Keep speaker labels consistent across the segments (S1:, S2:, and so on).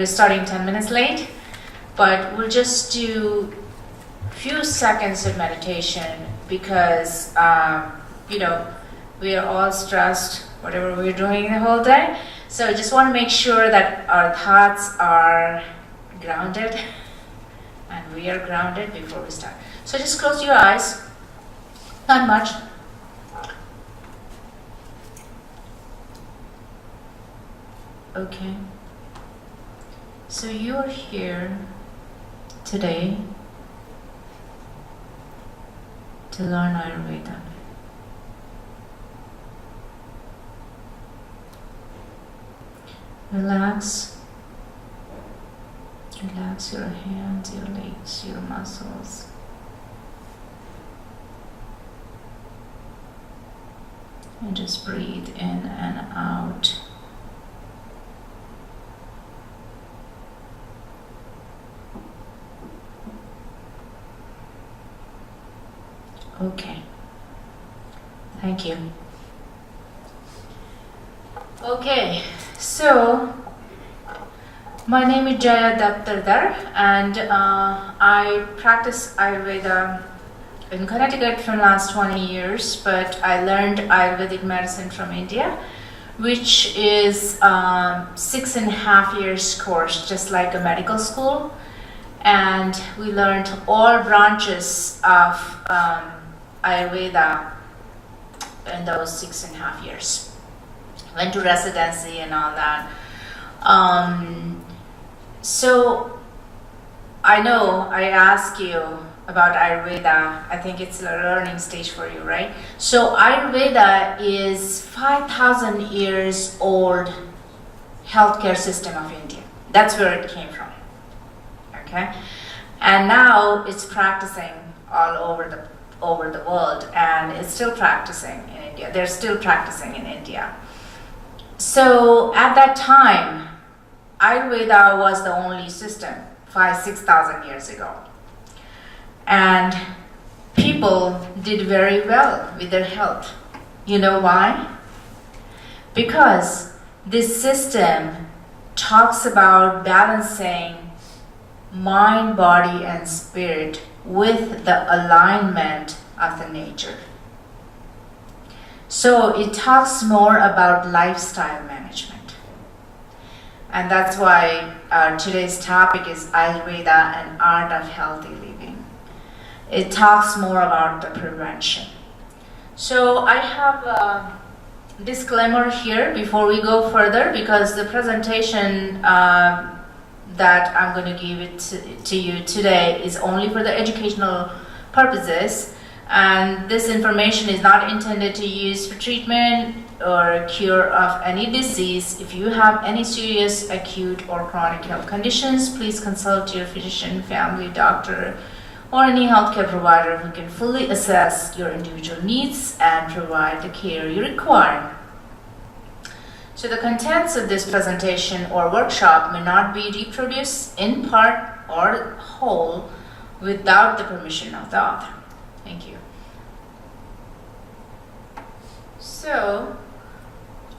S1: We're starting 10 minutes late, but we'll just do a few seconds of meditation because, we are all stressed, whatever we're doing the whole day. So I just want to make sure that our thoughts are grounded and we are grounded before we start. So just close your eyes, not much. Okay. So you are here today to learn Ayurveda. Relax your hands, your legs, your muscles. And just breathe in and out. Okay, thank you. Okay, so my name is Jaya Daptardar and I practice Ayurveda in Connecticut for the last 20 years, but I learned Ayurvedic medicine from India, which is 6.5 years course, just like a medical school. And we learned all branches of Ayurveda in those 6.5 years. Went to residency and all that. So I know I asked you about Ayurveda. I think it's a learning stage for you, right? So Ayurveda is 5,000 years old healthcare system of India. That's where it came from. Okay? And now it's practicing all over the world, and it's still practicing in India. They're still practicing in India. So at that time, Ayurveda was the only system 6,000 years ago. And people did very well with their health. You know why? Because this system talks about balancing mind, body, and spirit with the alignment of the nature. So it talks more about lifestyle management. And that's why today's topic is Ayurveda and Art of Healthy Living. It talks more about the prevention. So I have a disclaimer here before we go further, because the presentation that I'm going to give it to you today is only for the educational purposes, and this information is not intended to use for treatment or cure of any disease. If you have any serious acute or chronic health conditions, please consult your physician, family doctor, or any healthcare provider who can fully assess your individual needs and provide the care you require. So the contents of this presentation or workshop may not be reproduced in part or whole without the permission of the author. Thank you. So,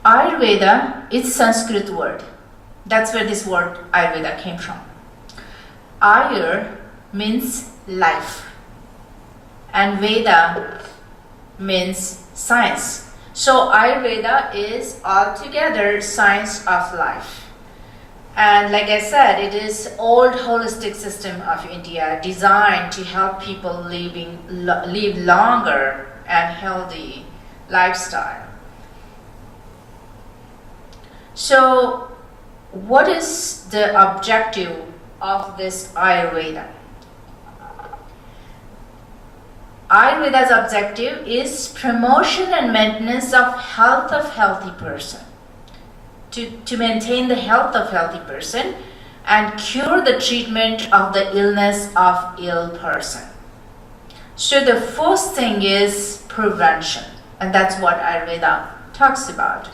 S1: Ayurveda is Sanskrit word. That's where this word Ayurveda came from. Ayur means life, and Veda means science. So Ayurveda is altogether science of life. And like I said, it is old holistic system of India designed to help people live longer and healthy lifestyle. So what is the objective of this Ayurveda? Ayurveda's objective is promotion and maintenance of health of healthy person. To maintain the health of healthy person and cure the treatment of the illness of ill person. So the first thing is prevention, and that's what Ayurveda talks about.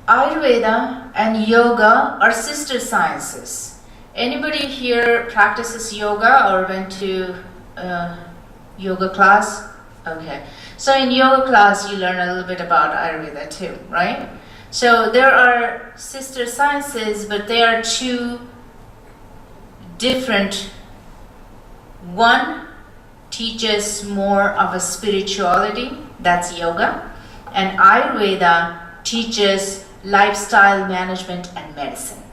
S1: Ayurveda and yoga are sister sciences. Anybody here practices yoga or went to yoga class? Okay. So in yoga class, you learn a little bit about Ayurveda too, right? So there are sister sciences, but they are two different. One teaches more of a spirituality, that's yoga, and Ayurveda teaches lifestyle management and medicine.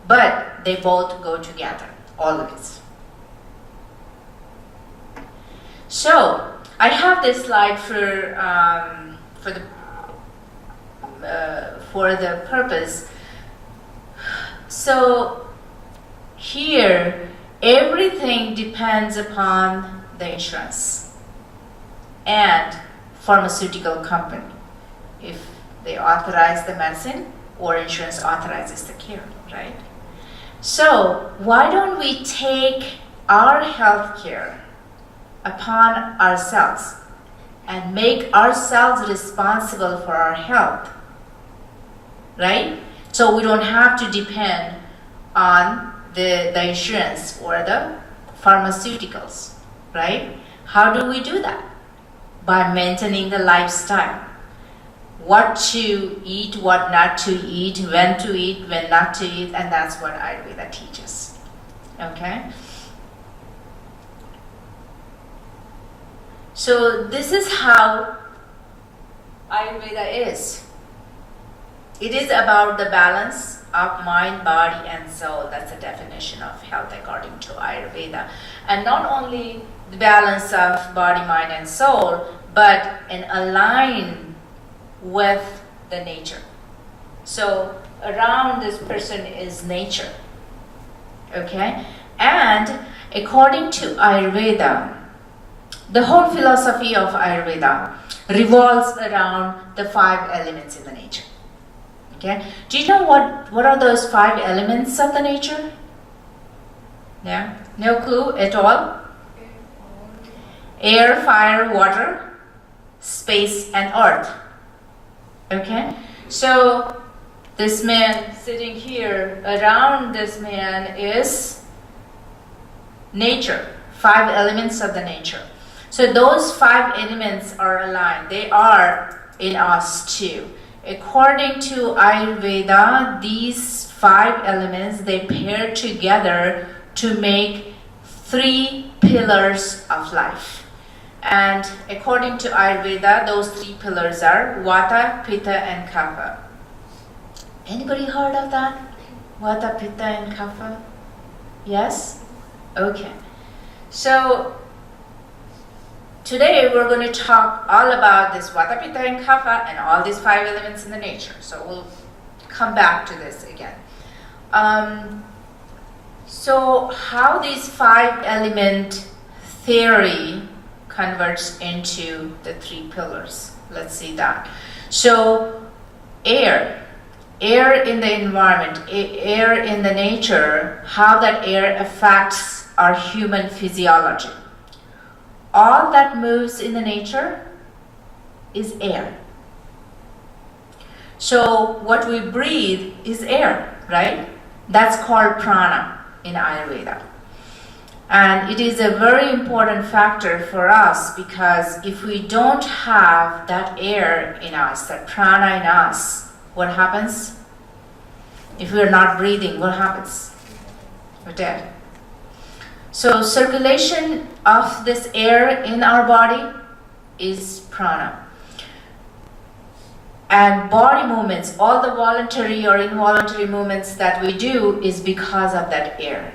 S1: But they both go together, always. So I have this slide for the purpose. So here, everything depends upon the insurance and pharmaceutical company. If they authorize the medicine or insurance authorizes the care, right? So why don't we take our health care upon ourselves and make ourselves responsible for our health, right? So we don't have to depend on the insurance or the pharmaceuticals, right? How do we do that? By maintaining the lifestyle. What to eat, what not to eat, when not to eat, and that's what Ayurveda teaches, okay? So this is how Ayurveda is. It is about the balance of mind, body, and soul. That's the definition of health according to Ayurveda. And not only the balance of body, mind, and soul, but an align with the nature. So around this person is nature, okay? And according to Ayurveda, the whole philosophy of Ayurveda revolves around the 5 elements in the nature. Okay? Do you know what are those 5 elements of the nature? Yeah? No clue at all? Air, fire, water, space, and earth. Okay? So this man sitting here, around this man is nature. 5 elements of the nature. So those 5 elements are aligned. They are in us too. According to Ayurveda, these 5 elements, they pair together to make 3 pillars of life. And according to Ayurveda, those 3 pillars are Vata, Pitta, and Kapha. Anybody heard of that? Vata, Pitta, and Kapha? Yes? Okay. So today we're going to talk all about this Vata, Pitta, and Kapha and all these 5 elements in the nature. So we'll come back to this again. So how this 5 element theory converts into the 3 pillars. Let's see that. So air in the environment, air in the nature, how that air affects our human physiology. All that moves in the nature is air. So what we breathe is air, right? That's called prana in Ayurveda. And it is a very important factor for us because if we don't have that air in us, that prana in us, what happens? If we're not breathing, what happens? We're dead. So circulation of this air in our body is prana. And body movements, all the voluntary or involuntary movements that we do is because of that air.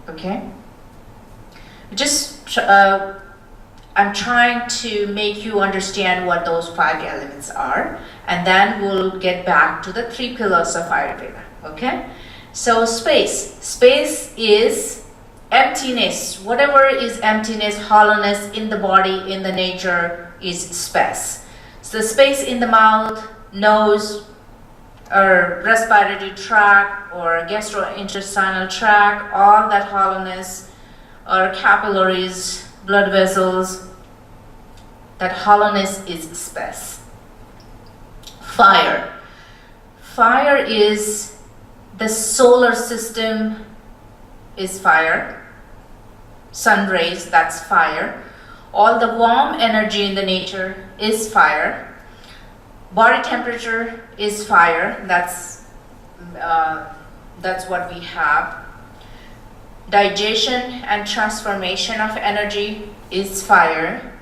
S1: Okay? I'm trying to make you understand what those 5 elements are, and then we'll get back to the 3 pillars of Ayurveda. Okay? So space is emptiness. Whatever is emptiness, hollowness in the body, in the nature is space. So space in the mouth, nose, or respiratory tract, or gastrointestinal tract, all that hollowness, or capillaries, blood vessels, that hollowness is space. Fire is the solar system is fire. Sun rays, that's fire. All the warm energy in the nature is fire. Body temperature is fire. That's what we have. Digestion and transformation of energy is fire.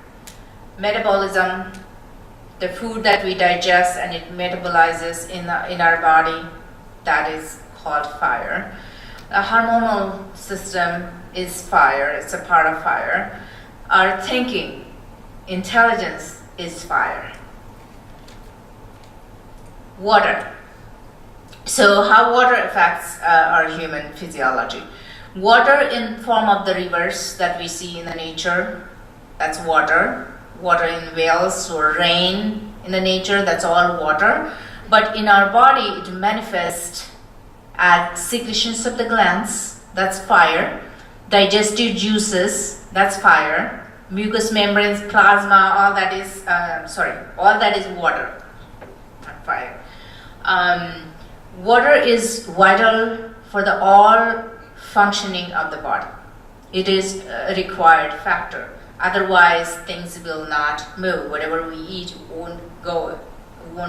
S1: Metabolism, the food that we digest and it metabolizes in our body, that is called fire. The hormonal system is fire. It's a part of fire. Our thinking, intelligence is fire. Water. So how water affects our human physiology. Water in form of the rivers that we see in the nature, that's water. Water in wells or rain in the nature, that's all water. But in our body, it manifests as secretions of the glands, that's fire. Digestive juices, that's fire. Mucous membranes, plasma, all that is water, not fire. Water is vital for the all functioning of the body. It is a required factor. Otherwise, things will not move. Whatever we eat won't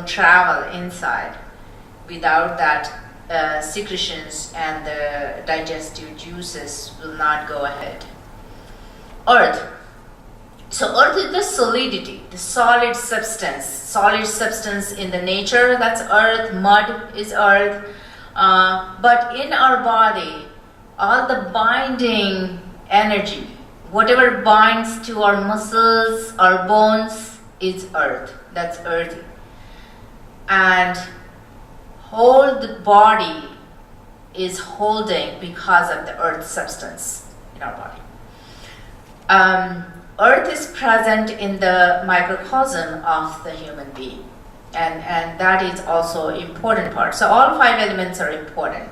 S1: travel inside. Without that, secretions and the digestive juices will not go ahead. Earth. So earth is the solidity, the solid substance in the nature, that's earth. Mud is earth. But in our body, all the binding energy, whatever binds to our muscles, our bones, is earth. That's earthy. And whole the body is holding because of the earth substance in our body. Earth is present in the microcosm of the human being. And that is also important part. So all 5 elements are important.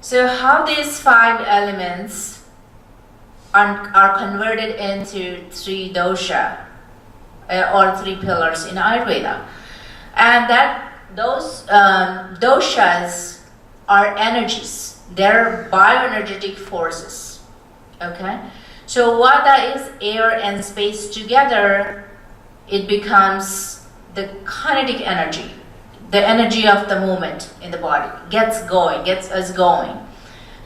S1: So how these 5 elements are converted into 3 dosha or 3 pillars in Ayurveda. And that those doshas are energies. They're bioenergetic forces. Okay? So Vata is air and space together. It becomes the kinetic energy, the energy of the movement in the body, gets us going.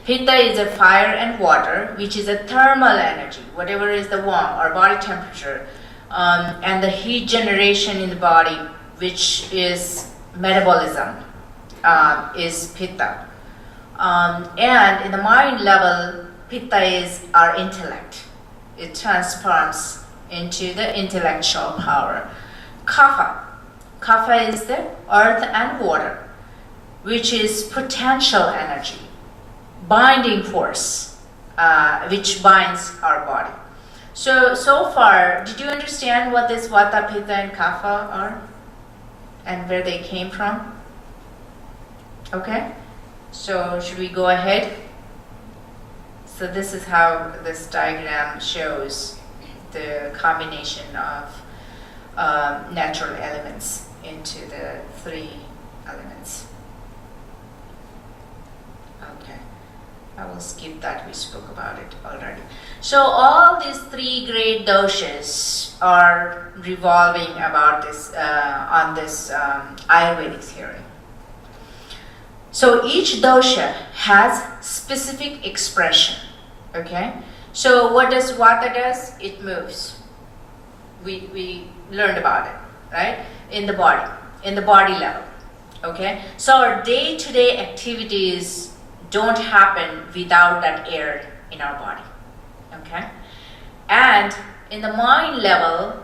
S1: Pitta is a fire and water, which is a thermal energy, whatever is the warm or body temperature, and the heat generation in the body, which is metabolism, is Pitta. And in the mind level, Pitta is our intellect. It transforms into the intellectual power. Kapha is the earth and water, which is potential energy, binding force, which binds our body. So far, did you understand what this Vata, Pitta, and Kapha are? And where they came from? Okay? So should we go ahead? So this is how this diagram shows the combination of natural elements into the 3 elements. Okay, I will skip that, we spoke about it already. So all these 3 great doshas are revolving about this on this Ayurvedic theory. So each dosha has specific expression. Okay, so what does Vata does? It moves. We learned about it, right? In the body level. Okay, so our day-to-day activities don't happen without that air in our body. Okay, and in the mind level,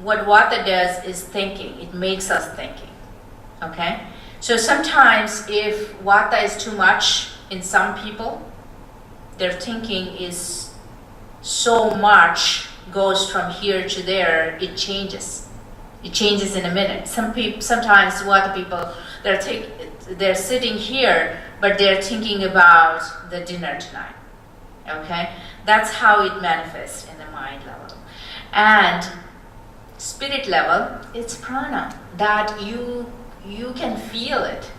S1: what Vata does is thinking. It makes us thinking. Okay, so sometimes if Vata is too much in some people, their thinking is so much, goes from here to there, it changes. It changes in a minute. Sometimes Vata people, they're sitting here, but they're thinking about the dinner tonight. Okay, that's how it manifests in the mind level. And spirit level, it's prana, that you can feel it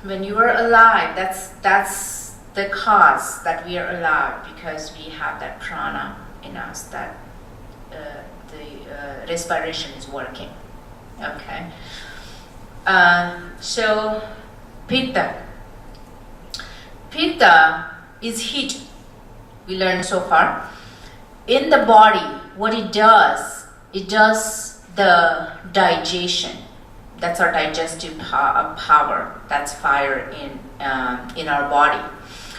S1: when you are alive. That's the cause that we are alive, because we have that prana in us, that the respiration is working. Okay. So Pitta. Pitta is heat. We learned so far. In the body, what it does the digestion. That's our digestive power. That's fire in our body.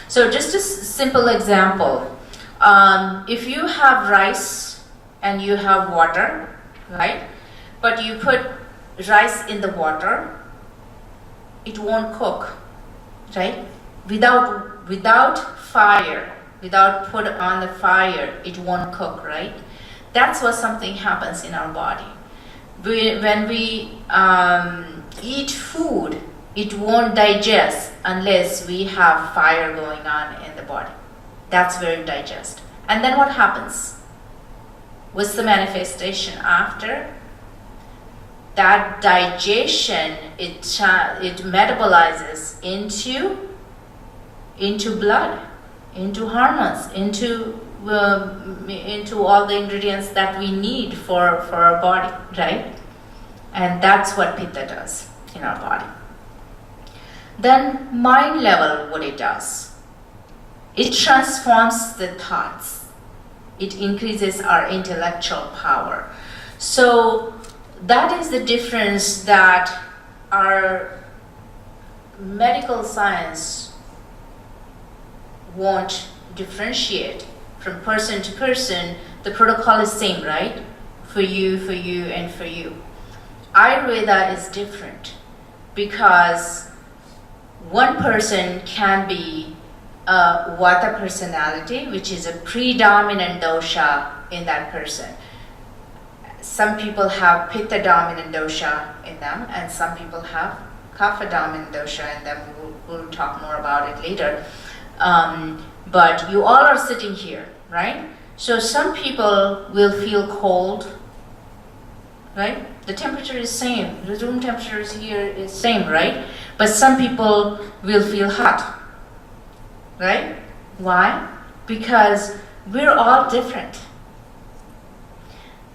S1: So just a simple example. If you have rice and you have water, right? But you put rice in the water, it won't cook, right? Without fire, without put on the fire, it won't cook, right? That's what something happens in our body. When we eat food, it won't digest unless we have fire going on in the body. That's where it digests. And then what happens? What's the manifestation after? That digestion, it metabolizes into blood, into hormones, into all the ingredients that we need for our body, right? And that's what Pitta does in our body. Then mind level, what it does, it transforms the thoughts. It increases our intellectual power. So that is the difference that our medical science won't differentiate. From person to person, the protocol is same, right? For you, and for you. Ayurveda is different because one person can be a Vata personality, which is a predominant dosha in that person. Some people have Pitta dominant dosha in them, and some people have Kapha dominant dosha in them. We'll talk more about it later. But you all are sitting here, right? So some people will feel cold, right? The temperature is same. The room temperature is here is same, right? But some people will feel hot, right? Why? Because we're all different.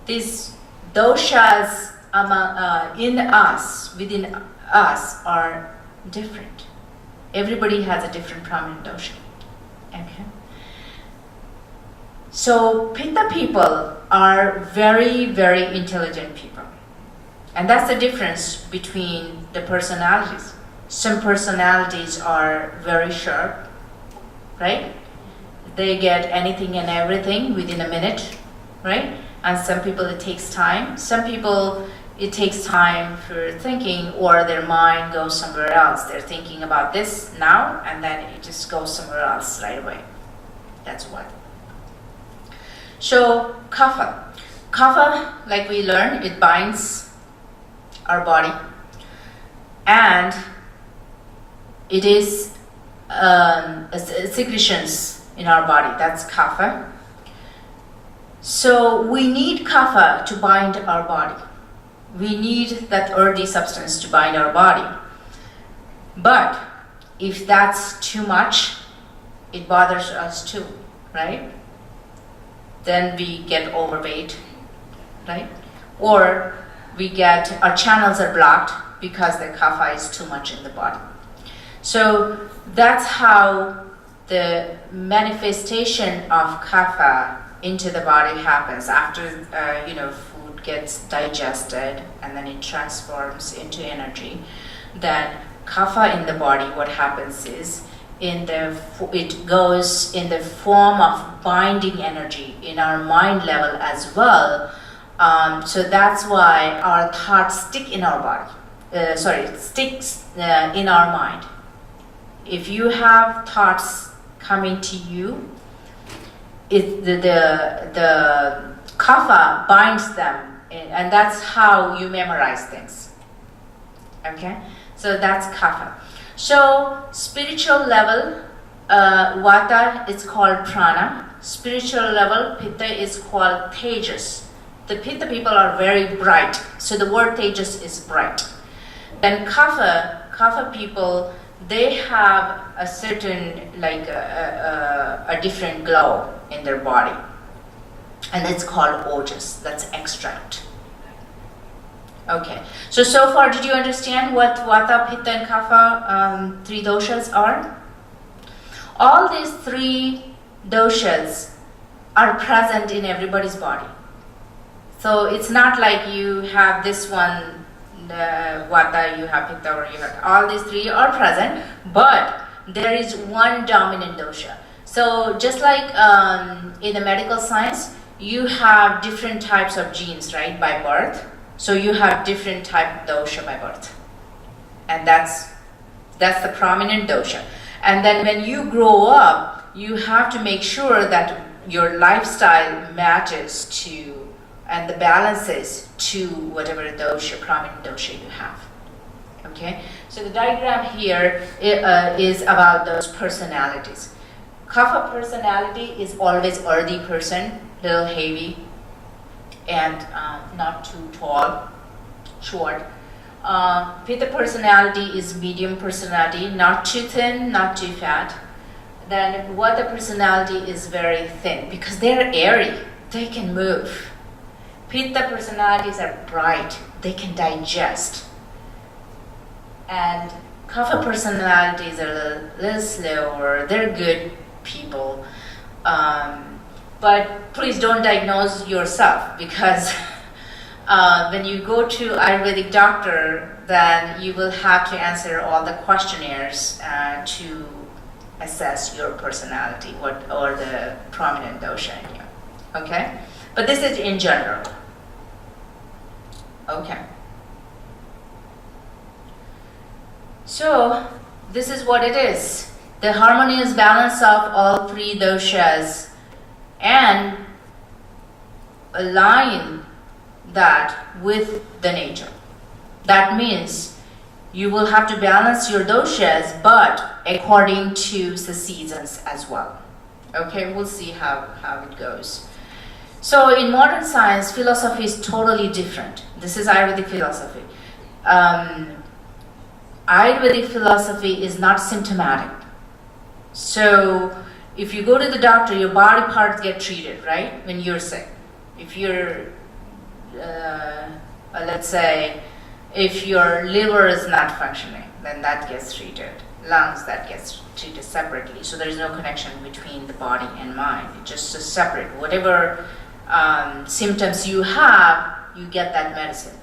S1: These doshas in us, within us, are different. Everybody has a different prominent dosha. Okay. So Pitta people are very, very intelligent people. And that's the difference between the personalities. Some personalities are very sharp, right? They get anything and everything within a minute, right? And some people it takes time. Some people it takes time for thinking, or their mind goes somewhere else. They're thinking about this now, and then it just goes somewhere else right away. That's what. So Kapha. Kapha, like we learned, it binds our body, and it is secretions in our body. That's Kapha. So we need Kapha to bind our body. We need that earthy substance to bind our body. But if that's too much, it bothers us too, right? Then we get overweight, right? Or our channels are blocked because the kapha is too much in the body. So that's how the manifestation of kapha into the body happens after food gets digested and then it transforms into energy. Then kapha in the body, what happens is it goes in the form of binding energy in our mind level as well. So that's why our thoughts stick in our body. It sticks in our mind. If you have thoughts coming to you, the kapha binds them, and that's how you memorize things. Okay, so that's kapha. So spiritual level, vata is called prana. Spiritual level, pitta is called tejas. The pitta people are very bright, so the word tejas is bright. And kapha people, they have a certain, a different glow in their body, and it's called ojas. That's extract. Okay, so far did you understand what Vata, Pitta and Kapha, 3 doshas are? All these 3 doshas are present in everybody's body. So it's not like you have this one, Vata, you have Pitta, or you have, all these 3 are present, but there is one dominant dosha. So just like in the medical science, you have different types of genes, right, by birth. So you have different type of dosha by birth, and that's the prominent dosha. And then when you grow up, you have to make sure that your lifestyle matches to and the balances to whatever dosha, prominent dosha you have. Okay, so the diagram here is about those personalities. Kapha personality is always earthy person, little heavy, and not too tall, short. Pitta personality is medium personality, not too thin, not too fat. Then Vata personality is very thin because they're airy, they can move. Pitta personalities are bright, they can digest. And Kapha personalities are a little slower, they're good people. But please don't diagnose yourself, because when you go to Ayurvedic doctor, then you will have to answer all the questionnaires to assess your personality, or the prominent dosha in you. Okay? But this is in general. Okay. So this is what it is. The harmonious balance of all 3 doshas, and align that with the nature. That means you will have to balance your doshas, but according to the seasons as well. Okay, we'll see how it goes. So in modern science, philosophy is totally different. This is Ayurvedic philosophy. Ayurvedic philosophy is not symptomatic. So if you go to the doctor, your body parts get treated, right? When you're sick. If you're, let's say, if your liver is not functioning, then that gets treated. Lungs, that gets treated separately. So there's no connection between the body and mind. It's just a separate. Whatever symptoms you have, you get that medicine.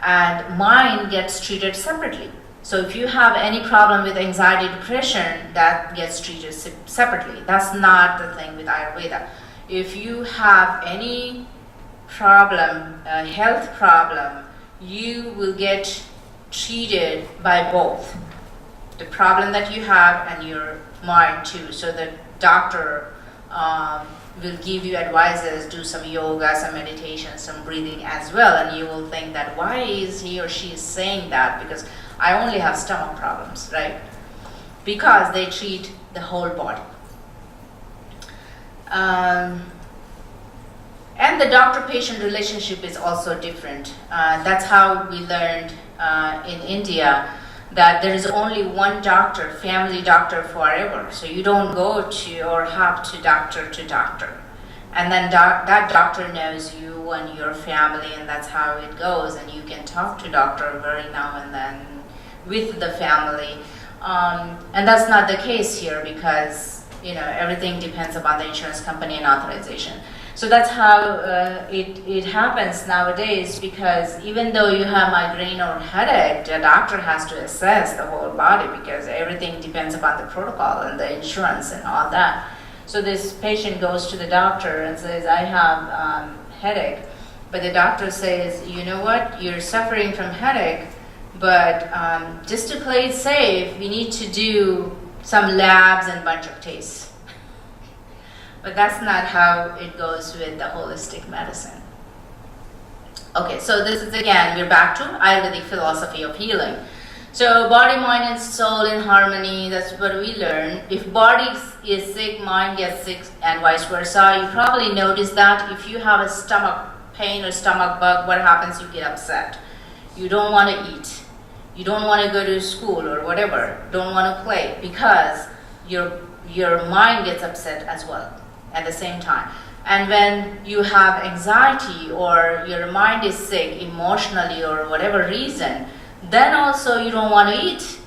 S1: And mind gets treated separately. So if you have any problem with anxiety, depression, that gets treated separately. That's not the thing with Ayurveda. If you have any problem, a health problem, you will get treated by both. The problem that you have and your mind too. So the doctor will give you advices, do some yoga, some meditation, some breathing as well, and you will think that why is he or she saying that? Because I only have stomach problems, right? Because they treat the whole body. And the doctor-patient relationship is also different. That's how we learned in India that there is only one doctor, family doctor forever. So you don't go to or hop to doctor. And then that doctor knows you and your family, and that's how it goes. And you can talk to doctor very now and then with the family. And that's not the case here, because everything depends upon the insurance company and authorization. So that's how it happens nowadays, because even though you have migraine or headache, the doctor has to assess the whole body, because everything depends upon the protocol and the insurance and all that. So this patient goes to the doctor and says, I have headache. But the doctor says, you know what, you're suffering from headache, but just to play it safe, we need to do some labs and bunch of tests. But that's not how it goes with the holistic medicine. Okay, so this is again, we're back to Ayurvedic philosophy of healing. So body, mind, and soul in harmony, that's what we learn. If body is sick, mind gets sick, and vice versa. You probably noticed that if you have a stomach pain or stomach bug, what happens? You get upset. You don't want to eat. You don't want to go to school or whatever. Don't want to play, because your mind gets upset as well at the same time. And when you have anxiety or your mind is sick emotionally or whatever reason, then also you don't want to eat,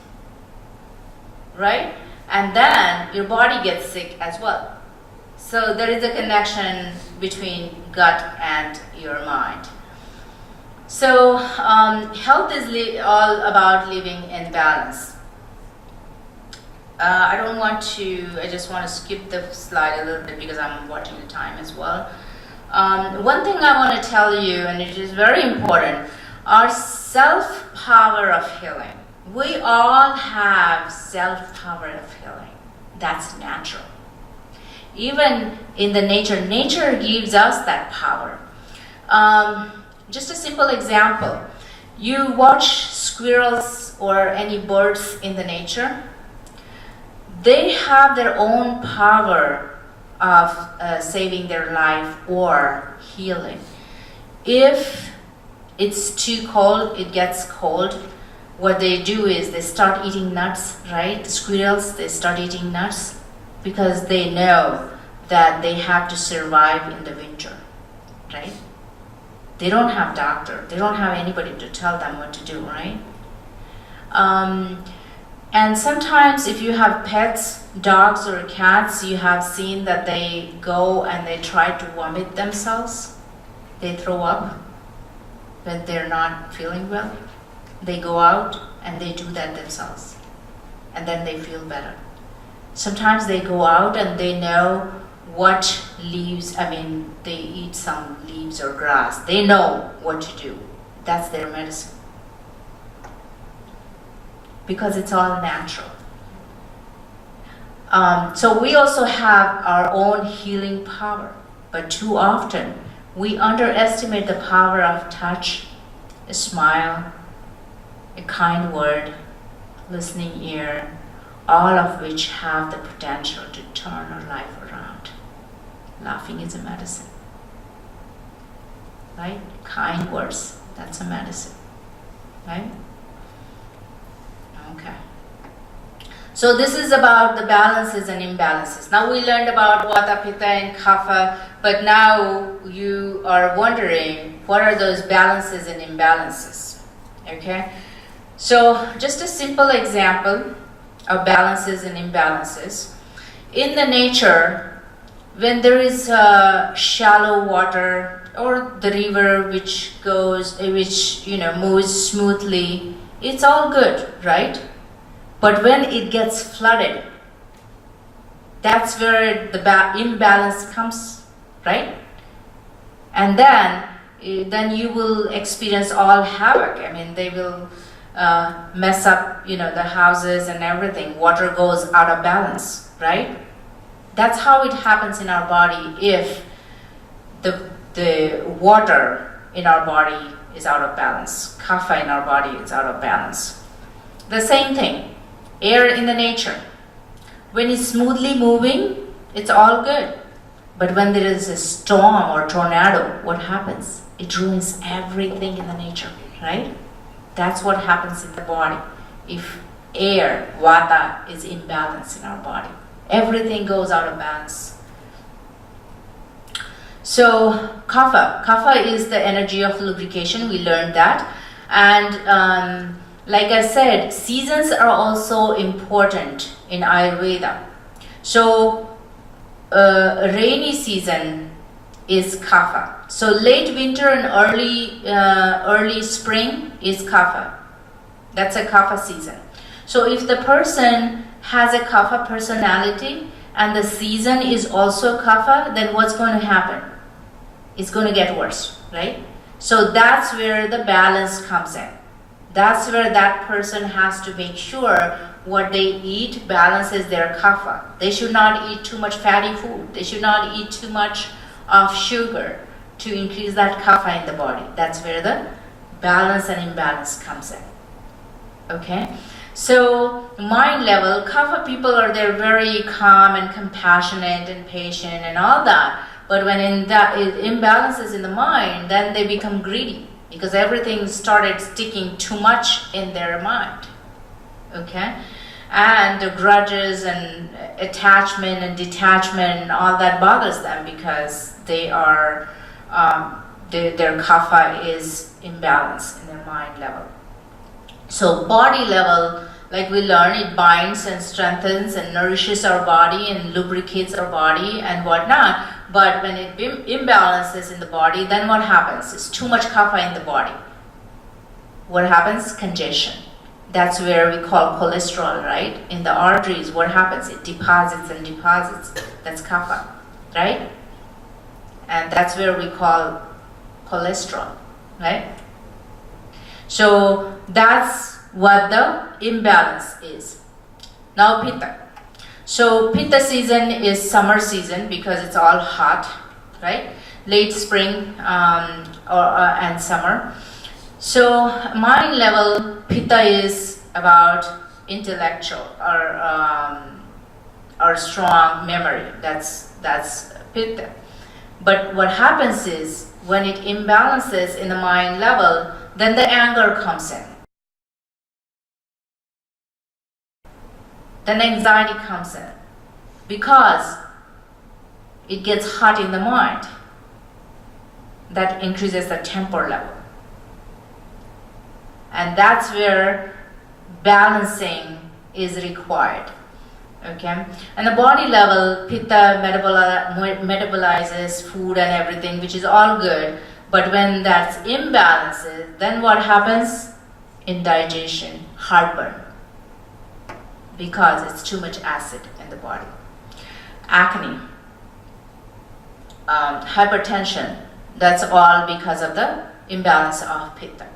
S1: right? And then your body gets sick as well. So there is a connection between gut and your mind. So health is all about living in balance. I just want to skip the slide a little bit because I'm watching the time as well. One thing I want to tell you, and it is very important, our self-power of healing. We all have self-power of healing. That's natural. Even in the nature gives us that power. Just a simple example. You watch squirrels or any birds in the nature. They have their own power of saving their life or healing. If it's too cold, it gets cold, what they do is they start eating nuts, right? The squirrels, they start eating nuts because they know that they have to survive in the winter, right? They don't have doctor. They don't have anybody to tell them what to do, right? And sometimes if you have pets, dogs or cats, you have seen that they go and they try to vomit themselves. They throw up when they're not feeling well. They go out and they do that themselves. And then they feel better. Sometimes they go out and they know what leaves, they eat some leaves or grass. They know what to do. That's their medicine. Because it's all natural. So we also have our own healing power. But too often, we underestimate the power of touch, a smile, a kind word, listening ear, all of which have the potential to turn our life around. Laughing is a medicine. Right? Kind words, that's a medicine. Right? Okay. So this is about the balances and imbalances. Now we learned about Vata, Pitta and Kapha, but now you are wondering what are those balances and imbalances. Okay? So just a simple example of balances and imbalances. In the nature, when there is shallow water or the river which moves smoothly, it's all good, right? But when it gets flooded, that's where the imbalance comes, right? And then you will experience all havoc. They will mess up, the houses and everything. Water goes out of balance, right? That's how it happens in our body if the water in our body is out of balance. Kapha in our body is out of balance. The same thing, air in the nature. When it's smoothly moving, it's all good. But when there is a storm or tornado, what happens? It ruins everything in the nature, right? That's what happens in the body. If air, Vata, is imbalanced in our body, everything goes out of balance. So Kapha is the energy of lubrication. We learned that. And like I said, seasons are also important in Ayurveda. So rainy season is Kapha. So late winter and early spring is Kapha. That's a Kapha season. So if the person has a Kapha personality and the season is also Kapha, then what's going to happen? It's going to get worse, right? So that's where the balance comes in. That's where that person has to make sure what they eat balances their Kapha. They should not eat too much fatty food. They should not eat too much of sugar to increase that Kapha in the body. That's where the balance and imbalance comes in. Okay? So mind level, Kapha people they're very calm and compassionate and patient and all that. But when imbalances in the mind, then they become greedy because everything started sticking too much in their mind. Okay? And the grudges and attachment and detachment and all that bothers them because they are their kapha is imbalanced in their mind level. So body level, like we learn, it binds and strengthens and nourishes our body and lubricates our body and whatnot. But when it imbalances in the body, then what happens? It's too much kapha in the body. What happens? Congestion. That's where we call cholesterol, right? In the arteries, what happens? It deposits and deposits. That's kapha, right? And that's where we call cholesterol, right? So that's what the imbalance is. Now pitta. So pitta season is summer season because it's all hot, right? Late spring and summer. So mind level, pitta is about intellectual or strong memory. That's pitta. But what happens is when it imbalances in the mind level, then the anger comes in. Then anxiety comes in because it gets hot in the mind. That increases the temper level. And that's where balancing is required. Okay? And the body level, pitta metabolizes food and everything, which is all good. But when that's imbalances, then what happens? Indigestion, heartburn. Because it's too much acid in the body. Acne, hypertension, that's all because of the imbalance of pitta.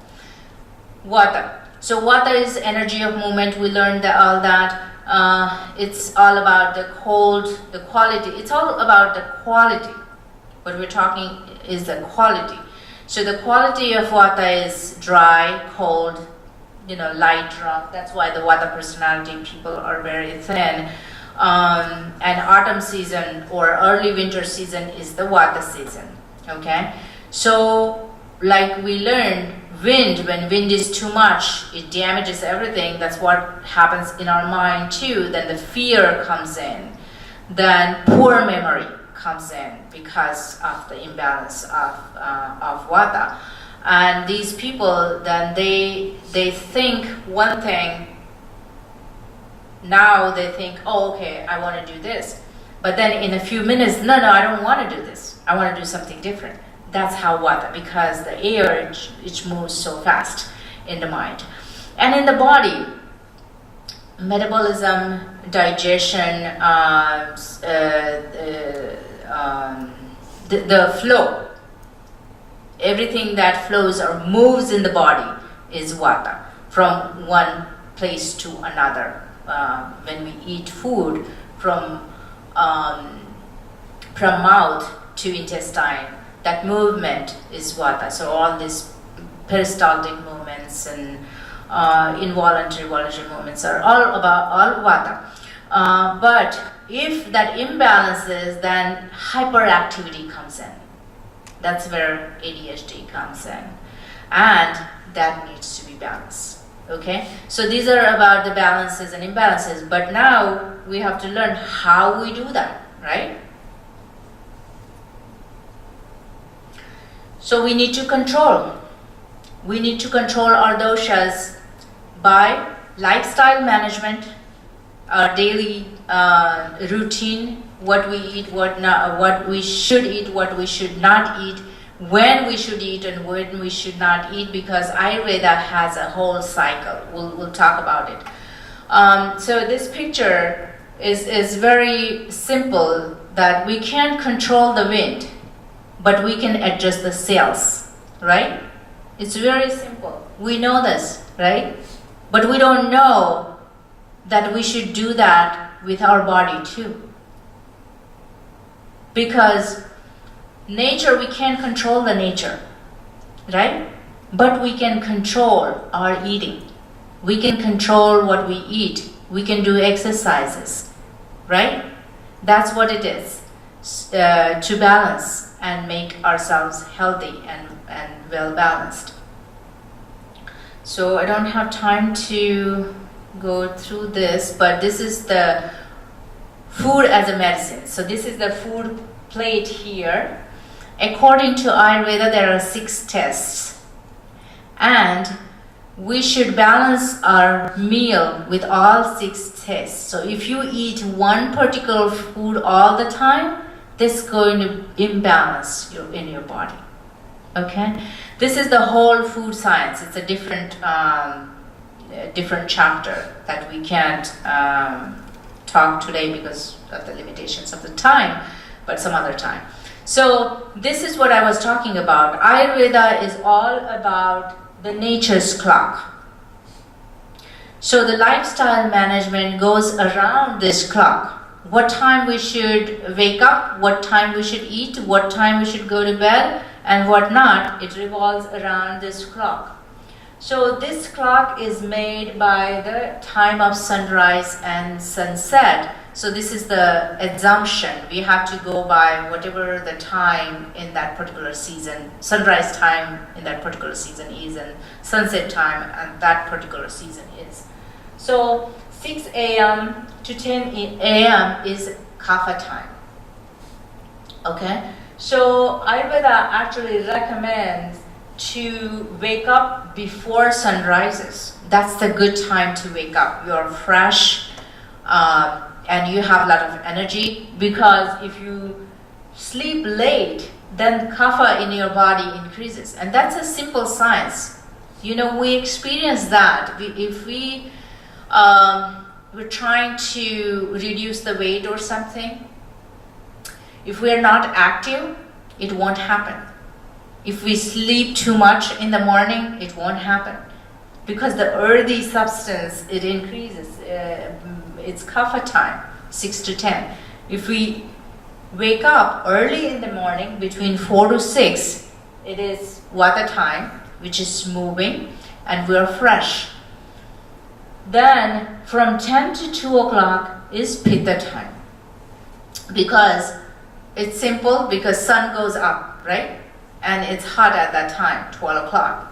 S1: Vata. So vata is energy of movement. We learned all that. It's all about the cold, the quality. It's all about the quality. What we're talking is the quality. So the quality of vata is dry, cold, light, rough. That's why the vata personality people are very thin. And autumn season or early winter season is the vata season. Okay? So like we learned, wind, when wind is too much, it damages everything. That's what happens in our mind too. Then the fear comes in. Then poor memory comes in because of the imbalance of vata. And these people, then they think one thing. Now they think, oh, okay, I want to do this. But then in a few minutes, no, I don't want to do this. I want to do something different. That's how vata, because the air, it moves so fast in the mind. And in the body, metabolism, digestion, the flow, everything that flows or moves in the body is vata, from one place to another. When we eat food, from mouth to intestine, that movement is vata. So all these peristaltic movements and involuntary, voluntary movements are all vata. But if that imbalances, then hyperactivity comes in. That's where ADHD comes in. And that needs to be balanced. Okay? So these are about the balances and imbalances. But now we have to learn how we do that, right? So we need to control. We need to control our doshas by lifestyle management, our daily routine, what we eat, what we should eat, what we should not eat, when we should eat and when we should not eat, because Ayurveda has a whole cycle. We'll talk about it. So this picture is very simple, that we can't control the wind, but we can adjust the sails, right? It's very simple. We know this, right? But we don't know that we should do that with our body too. Because nature, we can't control the nature, right? But we can control our eating. We can control what we eat. We can do exercises, right? That's what it is, to balance and make ourselves healthy and well balanced. So I don't have time to go through this, but this is the food as a medicine. So this is the food plate here. According to Ayurveda, there are 6 tests, and we should balance our meal with all 6 tests. So if you eat one particular food all the time, this is going to imbalance in your body. Okay, this is the whole food science. It's a different chapter that we can't talk today because of the limitations of the time, but some other time. So this is what I was talking about. Ayurveda is all about the nature's clock. So the lifestyle management goes around this clock. What time we should wake up, what time we should eat, what time we should go to bed, and what not. It revolves around this clock. So this clock is made by the time of sunrise and sunset. So this is the assumption. We have to go by whatever the time in that particular season, sunrise time in that particular season is, and sunset time and that particular season is. So 6 a.m. to 10 a.m. is kapha time. Okay? So Ayurveda actually recommends to wake up before sun rises. That's the good time to wake up. You're fresh and you have a lot of energy, because if you sleep late, then kapha in your body increases. And that's a simple science. You know, we experience that. If we're trying to reduce the weight or something, if we're not active, it won't happen. If we sleep too much in the morning, it won't happen. Because the earthy substance, it increases. It's kapha time, 6 to 10. If we wake up early in the morning, between 4 to 6, it is vata time, which is moving, and we're fresh. Then from 10 to 2 o'clock is pitta time. Because it's simple, because sun goes up, right? And it's hot at that time, 12 o'clock.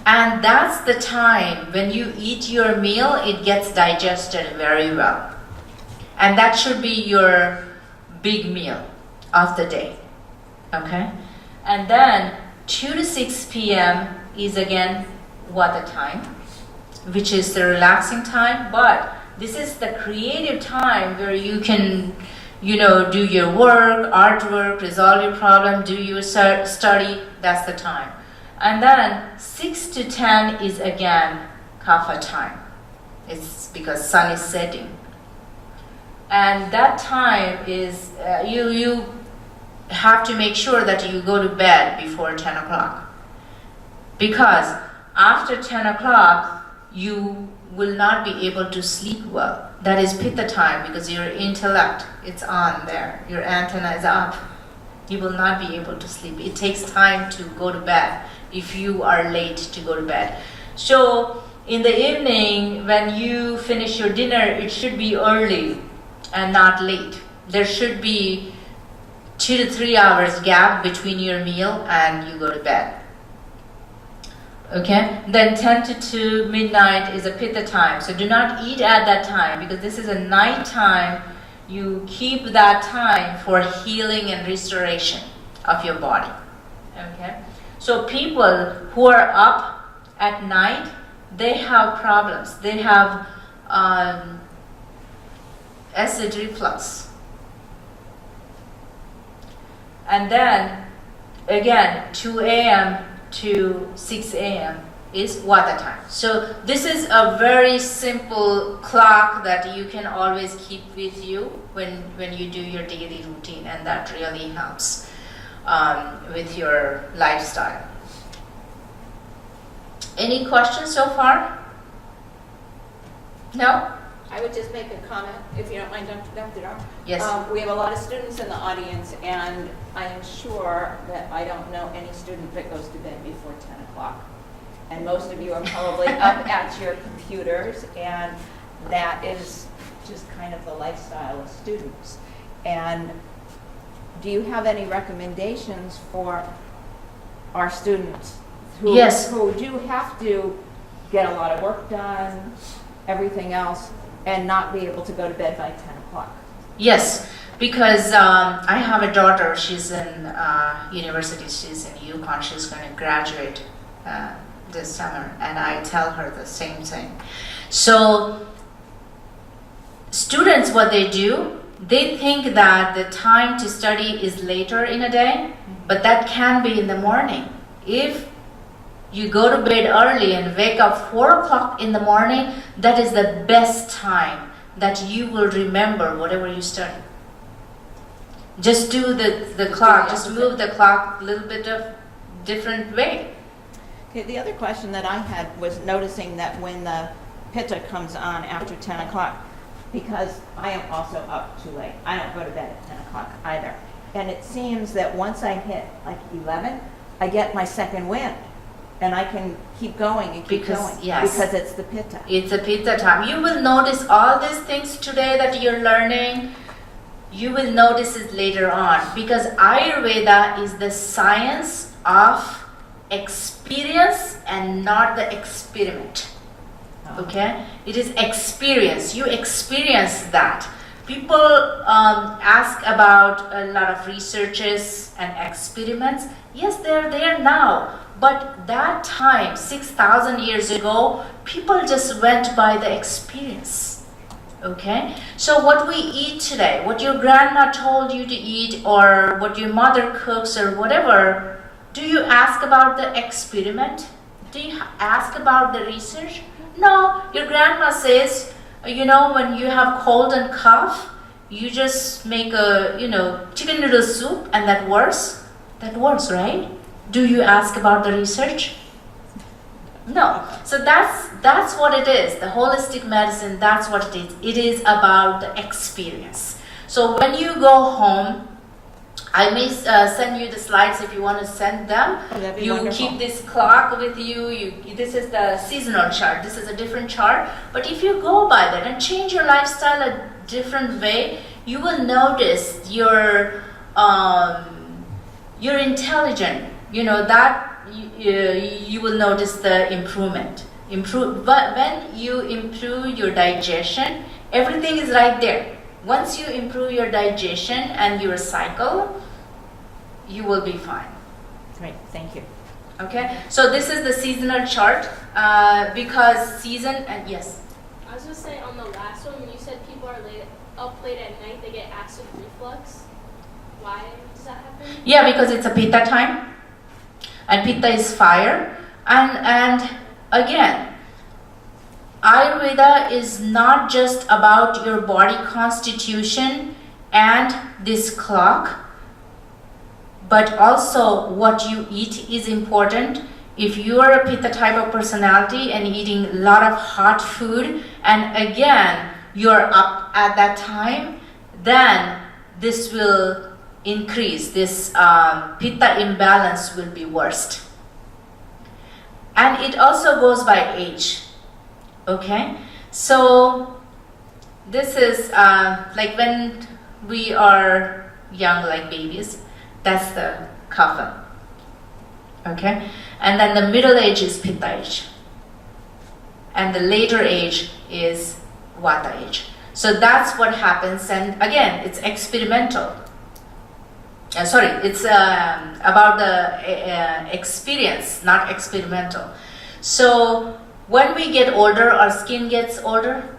S1: And that's the time when you eat your meal, it gets digested very well. And that should be your big meal of the day. Okay? And then 2 to 6 p.m. is again vata time, which is the relaxing time. But this is the creative time where you can, do your work, artwork, resolve your problem, do your study. That's the time. And then 6 to 10 is again kapha time. It's because sun is setting. And that time is, you have to make sure that you go to bed before 10 o'clock. Because after 10 o'clock, you will not be able to sleep well. That is pitta time, because your intellect, it's on there. Your antenna is up. You will not be able to sleep. It takes time to go to bed if you are late to go to bed. So in the evening, when you finish your dinner, it should be early and not late. There should be 2 to 3 hours gap between your meal and you go to bed. Okay, then 10 to 2 midnight is a pitta time. So do not eat at that time, because this is a night time. You keep that time for healing and restoration of your body. Okay, so people who are up at night, they have problems. They have acid reflux. And then again 2 a.m. to 6 a.m. is vata time. So this is a very simple clock that you can always keep with you when you do your daily routine, and that really helps with your lifestyle. Any questions so far? No?
S2: I would just make a comment, if you don't mind, Dr. Daptardar.
S1: Yes.
S2: We have a lot of students in the audience, and I am sure that I don't know any student that goes to bed before 10 o'clock. And most of you are probably up at your computers, and that is just kind of the lifestyle of students. And do you have any recommendations for our students who,
S1: Yes.
S2: who do have to get a lot of work done, everything else, and not be able to go to bed by 10 o'clock?
S1: Yes. Because I have a daughter, she's in university, she's in UConn, she's going to graduate this summer, and I tell her the same thing. So students, what they do, they think that the time to study is later in a day, but that can be in the morning. If you go to bed early and wake up 4 o'clock in the morning, that is the best time that you will remember whatever you study. Just do the clock, just move the clock a little bit of different way.
S2: Okay, the other question that I had was noticing that when the pitta comes on after 10 o'clock, because I am also up too late. I don't go to bed at 10 o'clock either. And it seems that once I hit like 11, I get my second wind. And I can keep going and keep going.
S1: Yes.
S2: Because it's the pitta.
S1: It's a pitta time. You will notice all these things today that you're learning. You will notice it later on, because Ayurveda is the science of experience and not the experiment. Okay? It is experience. You experience that. People ask about a lot of researches and experiments. Yes, they're there now. But that time, 6,000 years ago, people just went by the experience. Okay? So what we eat today, what your grandma told you to eat, or what your mother cooks, or whatever, do you ask about the experiment? Do you ask about the research? No. Your grandma says, when you have cold and cough, you just make a, chicken noodle soup, and that works. That works, right? Do you ask about the research? No. So that's what it is. The holistic medicine, that's what it is. It is about the experience. So when you go home, I may send you the slides if you want to send them.
S2: Oh, that'd be
S1: you
S2: wonderful.
S1: Keep this clock with you. This is the seasonal chart. This is a different chart. But if you go by that and change your lifestyle a different way, you will notice you're intelligent. That you will notice the improvement. But when you improve your digestion, everything is right there. Once you improve your digestion and your cycle, you will be fine.
S2: Great, thank you.
S1: Okay, so this is the seasonal chart because season and yes.
S3: I was just saying on the last one when you said people are up late at night, they get acid reflux. Why does that happen?
S1: Yeah, because it's a pitta time, and pitta is fire, and again, Ayurveda is not just about your body constitution and this clock, but also what you eat is important. If you are a pitta type of personality and eating a lot of hot food, and again, you're up at that time, then this will increase. This pitta imbalance will be worst. And it also goes by age. Okay, so this is like when we are young, like babies, that's the kapha. Okay, and then the middle age is pitta age, and the later age is vata age. So that's what happens, and again, it's experimental. It's about the experience, not experimental. So when we get older, our skin gets older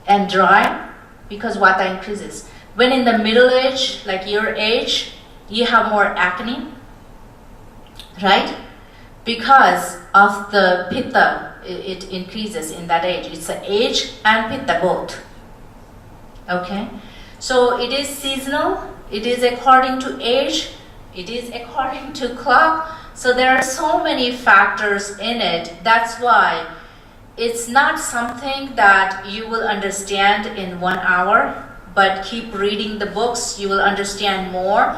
S1: and dry because vata increases. When in the middle age, like your age, you have more acne, right? Because of the pitta, it increases in that age. It's the age and pitta both. Okay? So it is seasonal, it is according to age, it is according to clock. So there are so many factors in it. That's why it's not something that you will understand in 1 hour, but keep reading the books, you will understand more.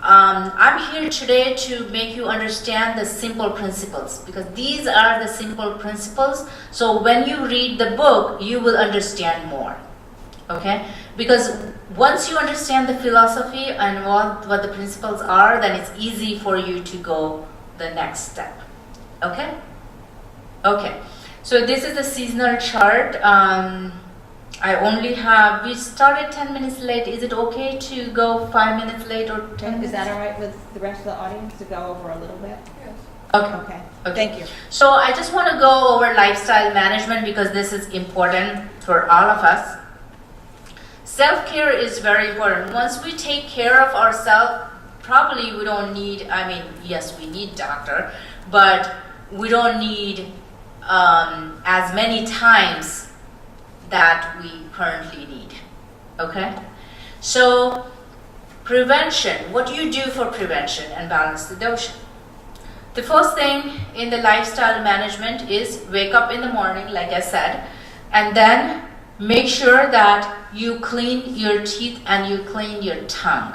S1: I'm here today to make you understand the simple principles, because these are the simple principles. So when you read the book, you will understand more. Okay? Because once you understand the philosophy and what the principles are, then it's easy for you to go the next step. Okay? Okay. So this is the seasonal chart. We started 10 minutes late. Is it okay to go 5 minutes late or 10 minutes?
S2: Is that all right with the rest of the audience to go over a little bit?
S1: Okay.
S2: Okay,
S1: Okay.
S2: thank you.
S1: So I just want to go over lifestyle management because this is important for all of us. Self-care is very important. Once we take care of ourselves, probably we don't need, yes, we need doctor, but we don't need as many times that we currently need, okay? So prevention, what do you do for prevention and balance the dosha? The first thing in the lifestyle management is wake up in the morning, like I said, and then make sure that you clean your teeth and you clean your tongue.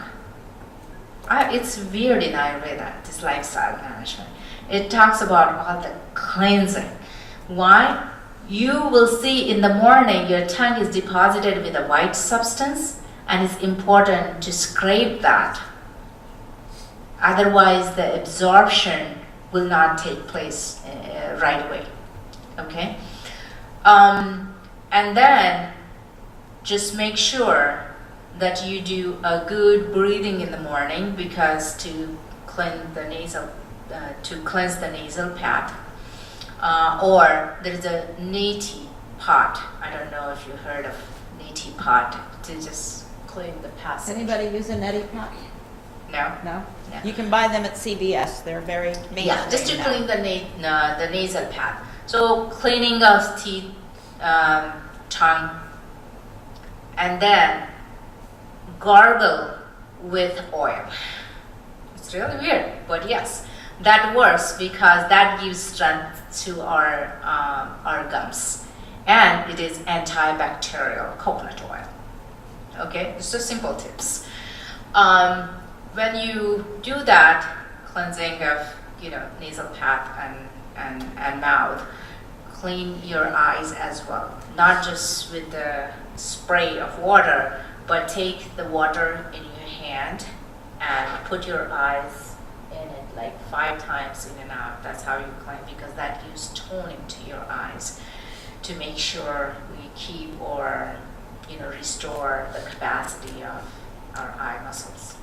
S1: It's weird in Ayurveda, this lifestyle management. It talks about all the cleansing. Why? You will see in the morning your tongue is deposited with a white substance, and it's important to scrape that. Otherwise, the absorption will not take place right away. Okay? And then just make sure that you do a good breathing in the morning, because to cleanse the nasal path. Or there's a neti pot. I don't know if you heard of neti pot, to just clean the passage.
S2: Anybody use a neti pot?
S1: No?
S2: No?
S1: No.
S2: You can buy them at CVS. They're very mainstream
S1: Yeah, just to
S2: now.
S1: clean the nasal path. So cleaning of teeth, tongue, and then gargle with oil. It's really weird, but yes, that works because that gives strength to our gums, and it is antibacterial coconut oil. Okay, just simple tips. When you do that cleansing of nasal path and mouth, clean your eyes as well. Not just with the spray of water, but take the water in your hand and put your eyes in it like 5 times in and out. That's how you clean, because that gives toning to your eyes to make sure we keep or restore the capacity of our eye muscles.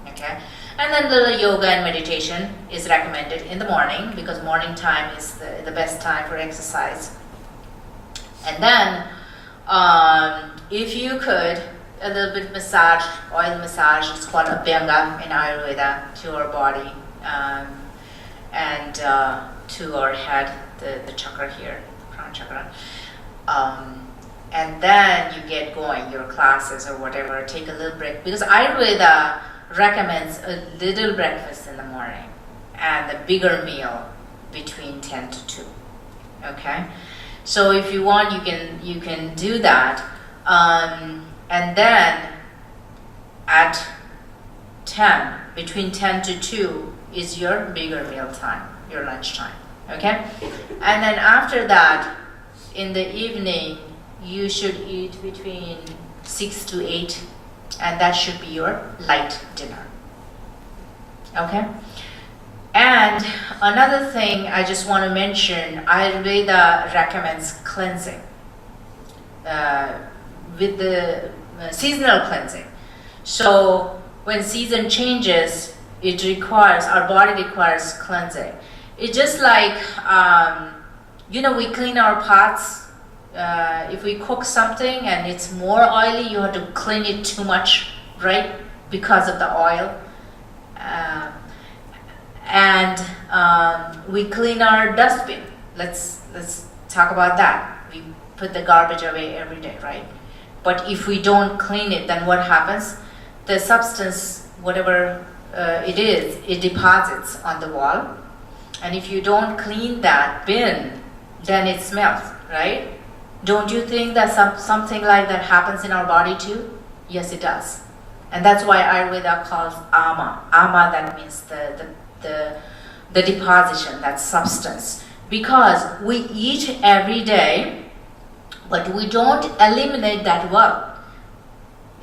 S1: Okay, and then little yoga and meditation is recommended in the morning, because morning time is the best time for exercise. And then if you could, a little bit massage, oil massage, it's called abhyanga in Ayurveda, to our body and to our head, the chakra here, crown chakra. And then you get going, your classes or whatever, take a little break, because Ayurveda recommends a little breakfast in the morning and a bigger meal between 10 to 2. Okay, so if you want, you can do that, and then at 10, between 10 to 2 is your bigger meal time, your lunch time. Okay, and then after that, in the evening, you should eat between 6 to 8, and that should be your light dinner. Okay? And another thing I just want to mention, Ayurveda recommends cleansing with the seasonal cleansing. So when season changes, our body requires cleansing. It's just like, we clean our pots. If we cook something and it's more oily, you have to clean it too much, right? Because of the oil. And we clean our dustbin. Let's talk about that. We put the garbage away every day, right? But if we don't clean it, then what happens? The substance, whatever it is, it deposits on the wall. And if you don't clean that bin, then it smells, right? Don't you think that something like that happens in our body too? Yes, it does. And that's why Ayurveda calls ama. Ama, that means the deposition, that substance. Because we eat every day, but we don't eliminate that well.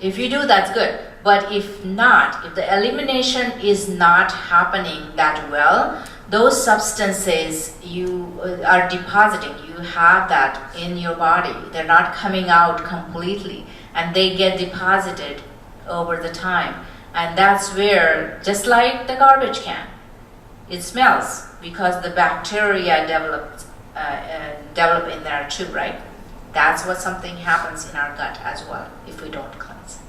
S1: If you do, that's good. But if not, if the elimination is not happening that well, those substances you are depositing, you have that in your body. They're not coming out completely, and they get deposited over the time. And that's where, just like the garbage can, it smells because the bacteria develop in there too, right? That's what something happens in our gut as well if we don't cleanse.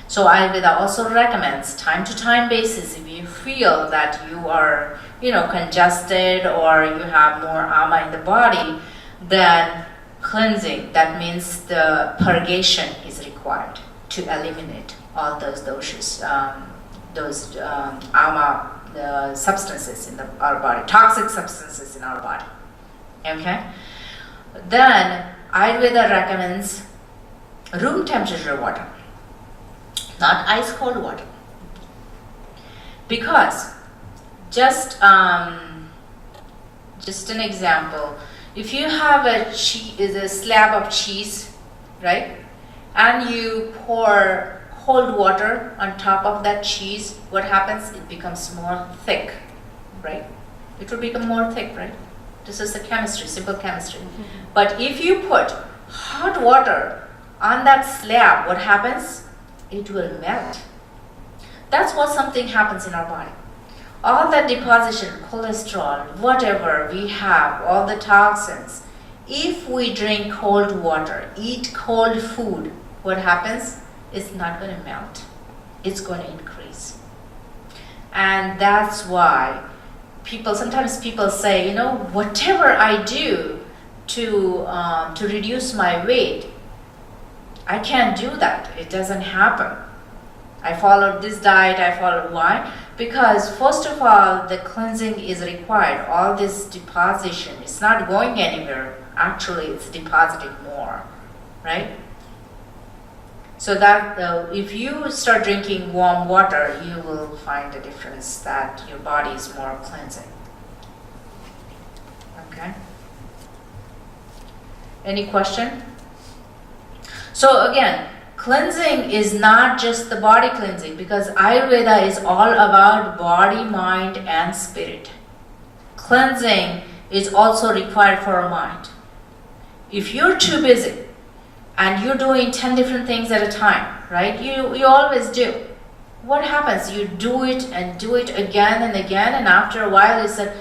S1: So Ayurveda also recommends time to time basis, if you feel that you are, congested or you have more ama in the body, then cleansing, that means the purgation is required to eliminate all those doshas, ama, the substances in our body, toxic substances in our body. Okay? Then Ayurveda recommends room temperature water, not ice cold water. Because just an example, if you have a slab of cheese, right, and you pour cold water on top of that cheese, what happens? It becomes more thick, right? It will become more thick, right? This is the chemistry, simple chemistry. But if you put hot water on that slab, what happens? It will melt. That's what something happens in our body. All that deposition, cholesterol, whatever we have, all the toxins, if we drink cold water, eat cold food, what happens? It's not going to melt. It's going to increase. And that's why sometimes people say, whatever I do to reduce my weight, I can't do that. It doesn't happen. I followed this diet, why? Because first of all, the cleansing is required. All this deposition, it's not going anywhere. Actually, it's depositing more, right? So that if you start drinking warm water, you will find a difference that your body is more cleansing. Okay? Any question? So again, cleansing is not just the body cleansing, because Ayurveda is all about body, mind, and spirit. Cleansing is also required for our mind. If you're too busy and you're doing 10 different things at a time, right? You always do. What happens? You do it and do it again and again, and after a while you said,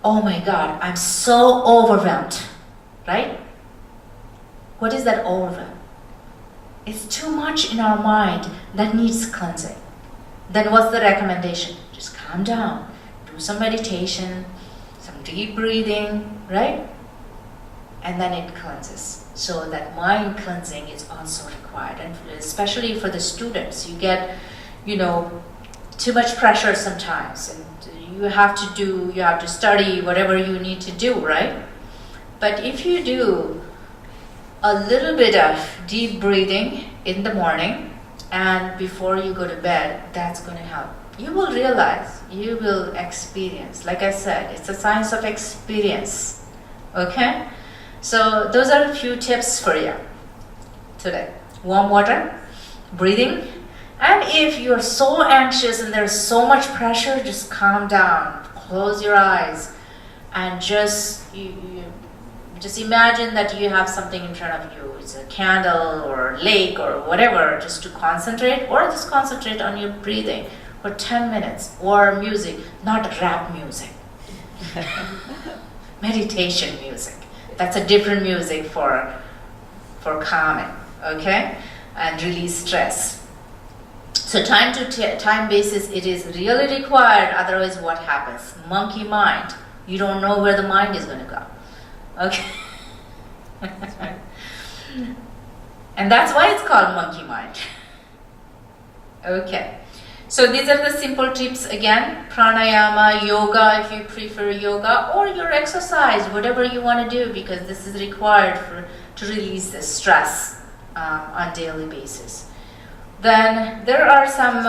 S1: oh my God, I'm so overwhelmed, right? What is that overwhelm? It's too much in our mind that needs cleansing. Then what's the recommendation? Just calm down, do some meditation, some deep breathing, right? And then it cleanses. So that mind cleansing is also required, and especially for the students, you get, too much pressure sometimes, and you have to study whatever you need to do, right? But if you do a little bit of deep breathing in the morning and before you go to bed, that's going to help. You will realize, you will experience. Like I said, it's a science of experience. Okay? So those are a few tips for you today. Warm water, breathing, and if you're so anxious and there's so much pressure, just calm down, close your eyes, and just imagine that you have something in front of you. It's a candle or lake or whatever, just to concentrate, or just concentrate on your breathing for 10 minutes, or music, not rap music. Meditation music. That's a different music for calming, okay? And release stress. So time to time basis, it is really required. Otherwise, what happens? Monkey mind. You don't know where the mind is going to go. Okay.
S2: That's right.
S1: And that's why it's called monkey mind. Okay. So these are the simple tips again. Pranayama, yoga if you prefer yoga, or your exercise, whatever you want to do, because this is required to release the stress on daily basis. Then there are some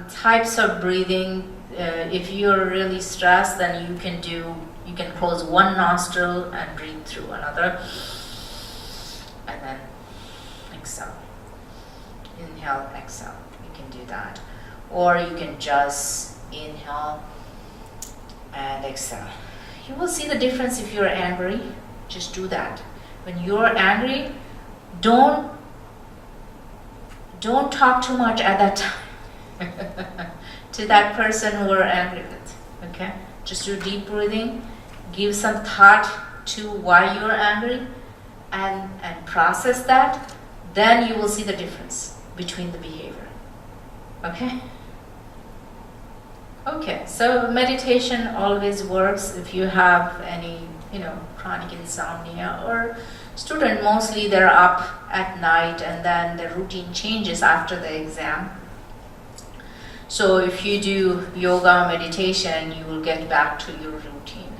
S1: types of breathing. If you're really stressed, then you can close one nostril and breathe through another, and then exhale. Inhale, exhale. You can do that. Or you can just inhale and exhale. You will see the difference if you're angry. Just do that. When you're angry, don't talk too much at that time to that person who are angry with. Okay? Just do deep breathing. Give some thought to why you're angry and process that. Then you will see the difference between the behavior. Okay? Okay, so meditation always works if you have any, chronic insomnia, or student mostly they're up at night and then the routine changes after the exam. So if you do yoga, meditation, you will get back to your routine.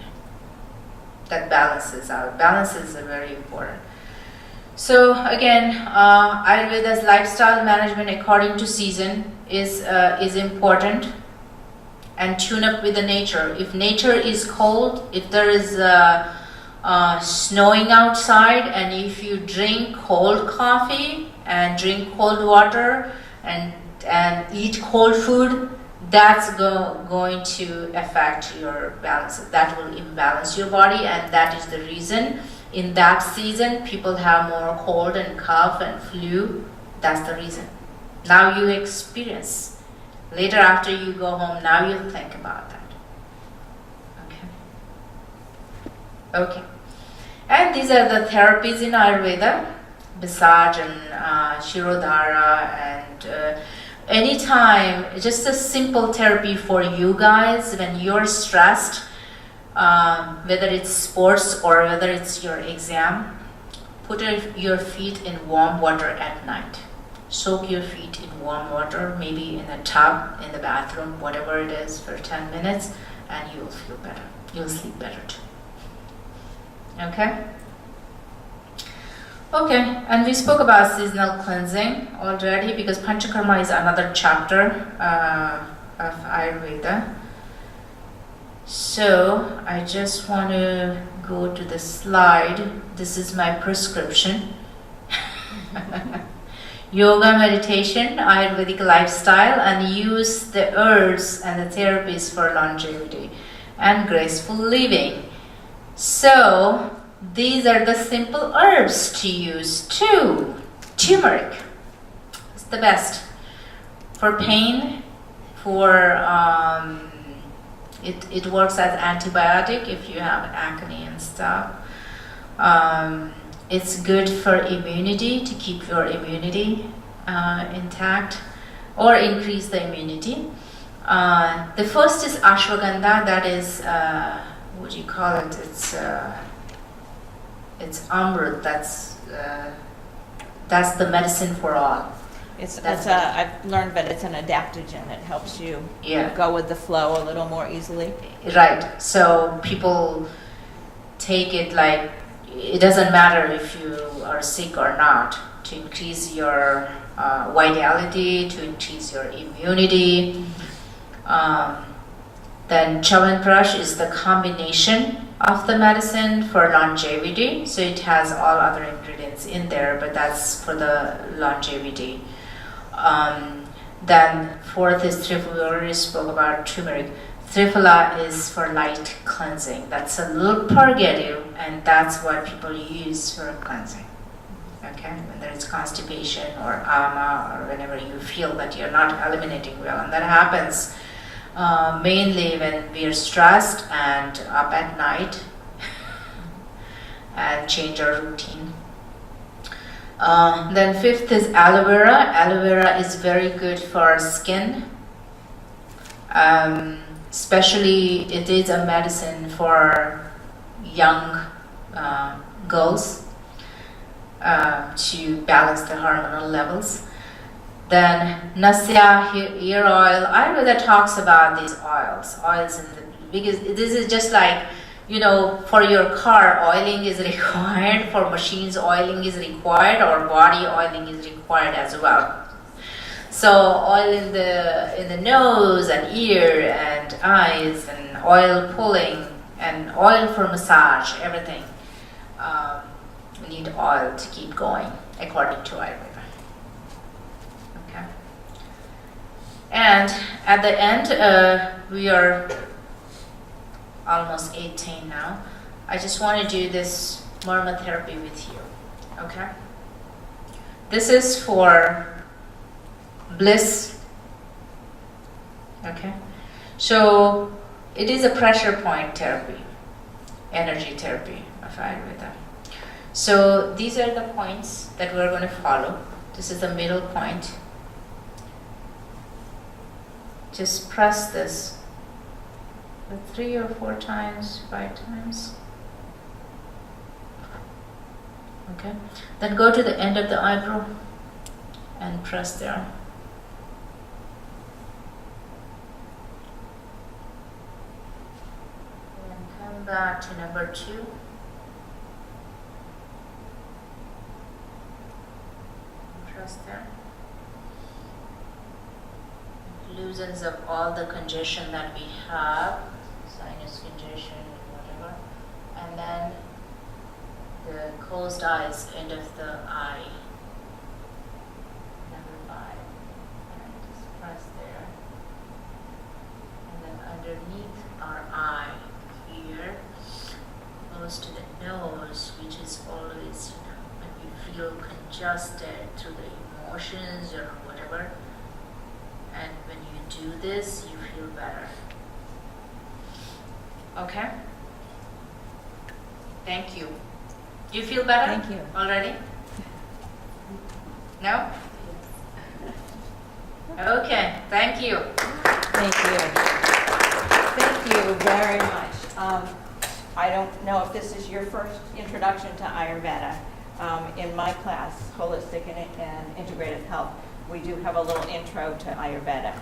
S1: That balances out. Balance is very important. So again, Ayurveda's lifestyle management according to season is important. And tune up with the nature. If nature is cold, if there is snowing outside, and if you drink cold coffee and drink cold water and eat cold food, that's going to affect your balance. That will imbalance your body, and that is the reason in that season people have more cold and cough and flu. That's the reason. Now you experience. Later, after you go home, now you'll think about that. Okay. And these are the therapies in Ayurveda, massage and Shirodhara, and anytime, just a simple therapy for you guys when you're stressed, whether it's sports or whether it's your exam, put your feet in warm water at night. Soak your feet in warm water, maybe in a tub, in the bathroom, whatever it is, for 10 minutes, and you will feel better. You'll sleep better too. Okay? Okay, and we spoke about seasonal cleansing already, because Panchakarma is another chapter of Ayurveda. So, I just want to go to the slide. This is my prescription. Yoga, meditation, Ayurvedic lifestyle, and use the herbs and the therapies for longevity and graceful living. So, these are the simple herbs to use too. Turmeric is the best for pain. It works as antibiotic if you have acne and stuff. It's good for immunity, to keep your immunity intact or increase the immunity. The first is ashwagandha. That is, what do you call it? It's amrit. That's the medicine for all.
S2: I've learned that it's an adaptogen. It helps you go with the flow a little more easily.
S1: Right. So people take it like, it doesn't matter if you are sick or not, to increase your vitality, to increase your immunity. Then Chyawanprash is the combination of the medicine for longevity. So it has all other ingredients in there, but that's for the longevity. Then fourth is Triphala. We already spoke about turmeric. Triphala is for light cleansing. That's a little purgative, and that's what people use for cleansing. Okay, whether it's constipation or ama, or whenever you feel that you're not eliminating well, and that happens mainly when we are stressed and up at night and change our routine. Then fifth is aloe vera. Aloe vera is very good for skin. Especially it is a medicine for young girls to balance the hormonal levels. Then Nasya hair oil. Ayurveda talks about these oils in the, because this is just like, for your car, oiling is required, for machines, oiling is required, or body oiling is required as well. So oil in the nose and ear and eyes, and oil pulling, and oil for massage, everything. We need oil to keep going, according to Ayurveda. Okay. And at the end, we are almost 18 now. I just want to do this aromatherapy with you, okay? This is for bliss, okay? So it is a pressure point therapy, energy therapy of Ayurveda. So these are the points that we're going to follow. This is the middle point. Just press this 3 or 4 times, 5 times. Okay. Then go to the end of the eyebrow and press there. And come back to number 2. And press there. It loosens up all the congestion that we have, sinus congestion, whatever. And then the closed eyes, end of the eye, number 5, and just press there. And then underneath our eye here, close to the nose, which is always, when we feel congested through the emotions or whatever. And when you do this, you feel better. Okay? Thank you. Do you feel better?
S2: Thank you.
S1: Already? No? Okay, thank you.
S2: Thank you. Thank you very much. I don't know if this is your first introduction to Ayurveda. In my class, Holistic and Integrative Health, we do have a little intro to Ayurveda.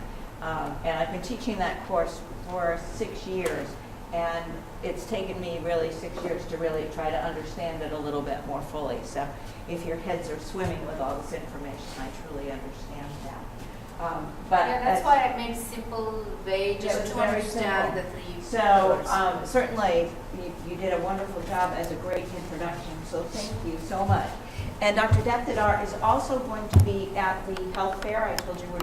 S2: And I've been teaching that course for 6 years. And it's taken me really 6 years to really try to understand it a little bit more fully. So if your heads are swimming with all this information, I truly understand that. But
S1: Yeah, that's why I made simple way
S2: Yeah,
S1: just
S2: it's
S1: to
S2: very
S1: understand
S2: simple.
S1: the 3
S2: So
S1: words.
S2: certainly you did a wonderful job as a great introduction. So thank you so much. And Dr. Daptardar is also going to be at the health fair. I told you we're